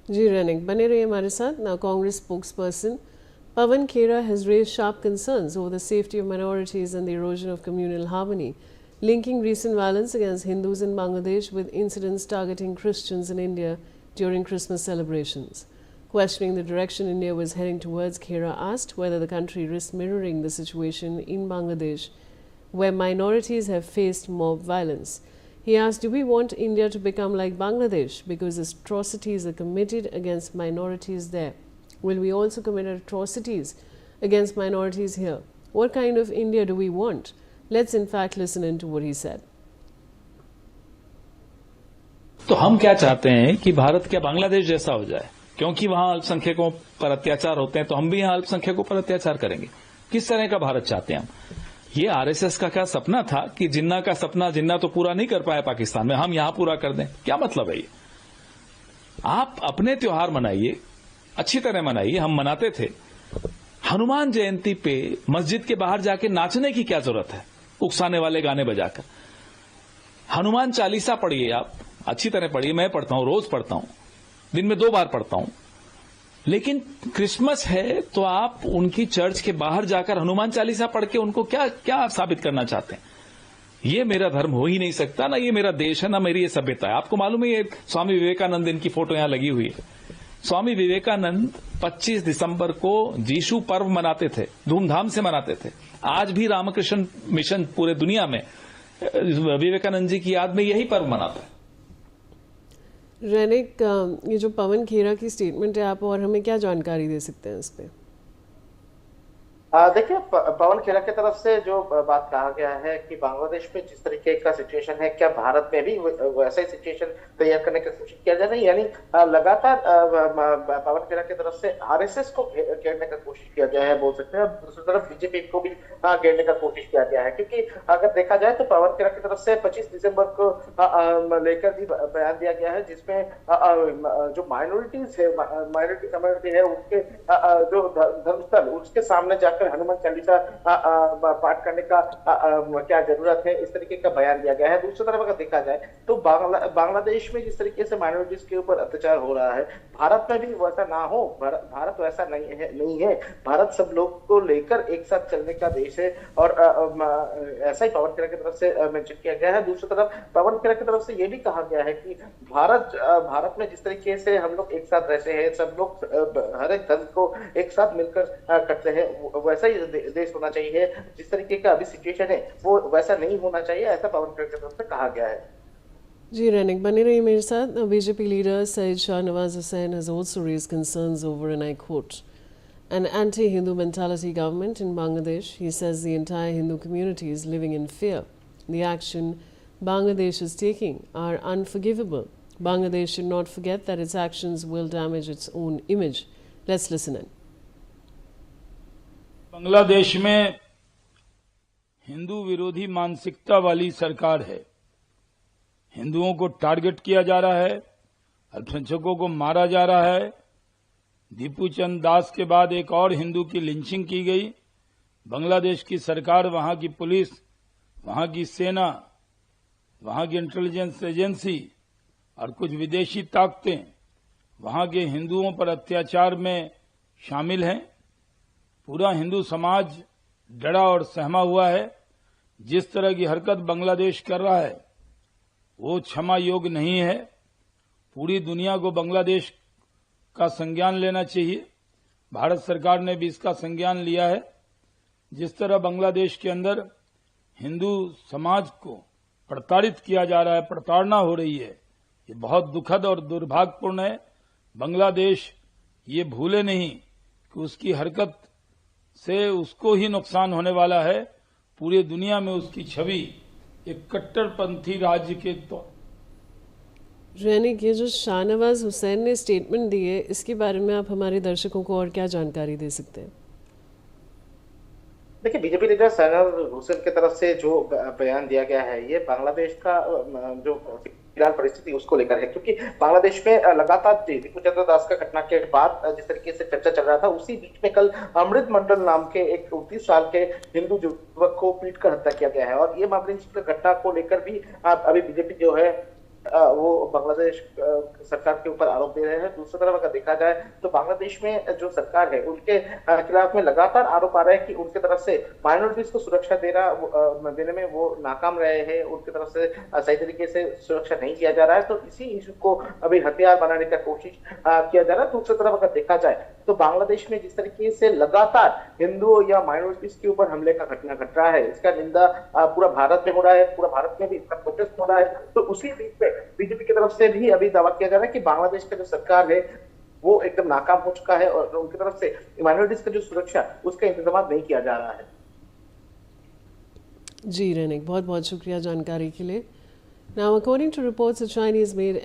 जी रनिक बने रहिए हमारे साथ. Now Congress spokesperson Pawan Khera has raised sharp concerns over the safety of minorities and the erosion of communal harmony, linking recent violence against Hindus in Bangladesh with incidents targeting Christians in India during Christmas celebrations. Questioning the direction India was heading towards, Khera asked whether the country risks mirroring the situation in Bangladesh, where minorities have faced mob violence. He asked, do we want India to become like Bangladesh because atrocities are committed against minorities there? Will we also commit atrocities against minorities here? What kind of India do we want? Let's in fact listen into what he said. तो हम क्या चाहते हैं कि भारत क्या बांग्लादेश जैसा हो जाए, क्योंकि वहां अल्पसंख्यकों पर अत्याचार होते हैं, तो हम भी यहां अल्पसंख्यकों पर अत्याचार करेंगे. किस तरह का भारत चाहते हैं हम? ये आरएसएस का क्या सपना था कि जिन्ना का सपना जिन्ना तो पूरा नहीं कर पाया पाकिस्तान में, हम यहां पूरा कर दें? क्या मतलब है ये? आप अपने त्योहार मनाइए, अच्छी तरह मनाइए. हम मनाते थे. हनुमान जयंती पे मस्जिद के बाहर जाके नाचने की क्या जरूरत है, उकसाने वाले गाने बजाकर? हनुमान चालीसा पढ़िए, आप अच्छी तरह पढ़िए. मैं पढ़ता हूं, रोज पढ़ता हूं, दिन में 2 बार पढ़ता हूं. लेकिन क्रिसमस है तो आप उनकी चर्च के बाहर जाकर हनुमान चालीसा पढ़ के उनको क्या क्या साबित करना चाहते हैं? ये मेरा धर्म हो ही नहीं सकता, ना ये मेरा देश है, ना मेरी ये सभ्यता है. आपको मालूम है ये स्वामी विवेकानंद, इनकी फोटो यहां लगी हुई है. स्वामी विवेकानंद 25 दिसंबर को जीशु पर्व मनाते थे, धूमधाम से मनाते थे. आज भी रामकृष्ण मिशन पूरे दुनिया में विवेकानंद जी की याद में यही पर्व मनाता है. रनिक, ये जो पवन खेरा की स्टेटमेंट है, आप और हमें क्या जानकारी दे सकते हैं इस पे? देखिए, पवन खेरा की तरफ से जो बात कहा गया है कि बांग्लादेश में जिस तरीके का सिचुएशन है, क्या भारत में भी वैसा ही सिचुएशन तैयार करने की कोशिश किया जाए? यानी लगातार पवन खेरा की तरफ से आरएसएस को घेरने का कोशिश किया गया है, बोल सकते हैं. दूसरी तरफ बीजेपी को भी घेरने का कोशिश किया गया है, क्योंकि अगर देखा जाए तो पवन खेरा की तरफ से 25 दिसंबर को लेकर भी बयान दिया गया है, जिसमें जो माइनॉरिटीज है, माइनॉरिटी कम्युनिटी है, उनके जो धर्मस्थल, उसके सामने जाकर हनुमान चालीसा पाठ करने का क्या जरूरत है, इस तरीके का बयान दिया गया है. दूसरी तरफ अगर देखा जाए तो बांग्लादेश में जिस तरीके से माइनॉरिटीज के ऊपर अत्याचार हो रहा है, भारत में भी वैसा ना हो. भारत वैसा नहीं है. भारत सब लोग को लेकर एक साथ चलने का देश है, और ऐसा ही पवन खेरा की तरफ से मेंशन किया गया है. दूसरी तरफ पवन खेरा की तरफ से यह भी कहा गया है कि भारत में जिस तरीके से हम लोग एक साथ रहते हैं, सब लोग हर एक धर्म को एक साथ मिलकर करते हैं, वैसा ही देश होना चाहिए. जिस तरीके का अभी सिचुएशन है वो वैसा नहीं होना चाहिए, ऐसा पवन खेरा की तरफ से कहा गया है. जी रनिक बने रहिए मेरे साथ. BJP leader Syed Shah Nawaz Hussain has also raised concerns over, and I quote, an anti-Hindu mentality government in Bangladesh. He says the entire Hindu community is living in fear. The action Bangladesh is taking are unforgivable. Bangladesh should not forget that its actions will damage its own image. Let's listen in. Bangladesh में हिंदू विरोधी मानसिकता वाली सरकार है. हिंदुओं को target किया जा रहा है, अल्पसंख्यकों को मारा जा रहा है. दीपू चंद दास के बाद एक और हिंदू की लिंचिंग की गई. बांग्लादेश की सरकार, वहां की पुलिस, वहां की सेना, वहां की इंटेलिजेंस एजेंसी और कुछ विदेशी ताकतें वहां के हिंदुओं पर अत्याचार में शामिल हैं. पूरा हिंदू समाज डरा और सहमा हुआ है. जिस तरह की हरकत बांग्लादेश कर रहा है वो क्षमा योग्य नहीं है. पूरी दुनिया को बांग्लादेश का संज्ञान लेना चाहिए. भारत सरकार ने भी इसका संज्ञान लिया है. जिस तरह बांग्लादेश के अंदर हिंदू समाज को प्रताड़ित किया जा रहा है, प्रताड़ना हो रही है, ये बहुत दुखद और दुर्भाग्यपूर्ण है. बांग्लादेश ये भूले नहीं कि उसकी हरकत से उसको ही नुकसान होने वाला है. पूरी दुनिया में उसकी छवि एक कट्टरपंथी राज्य के तौर. रनिक, ये जो शाहनवाज हुसैन ने स्टेटमेंट दी है, इसके बारे में आप हमारे दर्शकों को और क्या जानकारी दे सकते हैं? देखिए, बीजेपी लीडर शाहनवाज हुसैन की तरफ से जो बयान दिया गया है, ये बांग्लादेश का जो फिलहाल परिस्थिति उसको लेकर है, क्योंकि बांग्लादेश में लगातार दीपू चंद्र दास का घटना के बाद जिस तरीके से चर्चा चल रहा था, उसी बीच में कल अमृत मंडल नाम के एक 29 साल के हिंदू युवक को पीट कर हत्या किया गया है. और ये मामले घटना को लेकर भी अभी बीजेपी जो है वो बांग्लादेश सरकार के ऊपर आरोप दे रहे हैं। दूसरी तरफ अगर देखा जाए तो बांग्लादेश में जो सरकार है उनके खिलाफ में लगातार आरोप आ रहे हैं कि उनके तरफ से माइनॉरिटीज को सुरक्षा देने में वो नाकाम रहे हैं, उनकी तरफ से सही तरीके से सुरक्षा नहीं किया जा रहा है, तो इसी इशू को अभी हथियार बनाने का कोशिश किया जा रहा है। दूसरी तरफ अगर देखा जाए तो बांग्लादेश में जिस तरीके से लगातार हिंदुओं या माइनॉरिटीज के ऊपर हमले का घटना घट रहा है, इसका निंदा पूरा भारत में हो रहा है, पूरा भारत में भी इसका प्रोटेस्ट हो रहा है। तो उसी बीच में बीजेपी की तरफ से भी अभी दावा किया जा रहा है कि बांग्लादेश का जो सरकार है वो एकदम नाकाम हो चुका है और उनकी तरफ से माइनॉरिटीज का जो सुरक्षा उसका इंतजाम नहीं किया जा रहा है। जी रैनिक, बहुत बहुत शुक्रिया जानकारी के लिए। Now, according to reports, a Chinese-made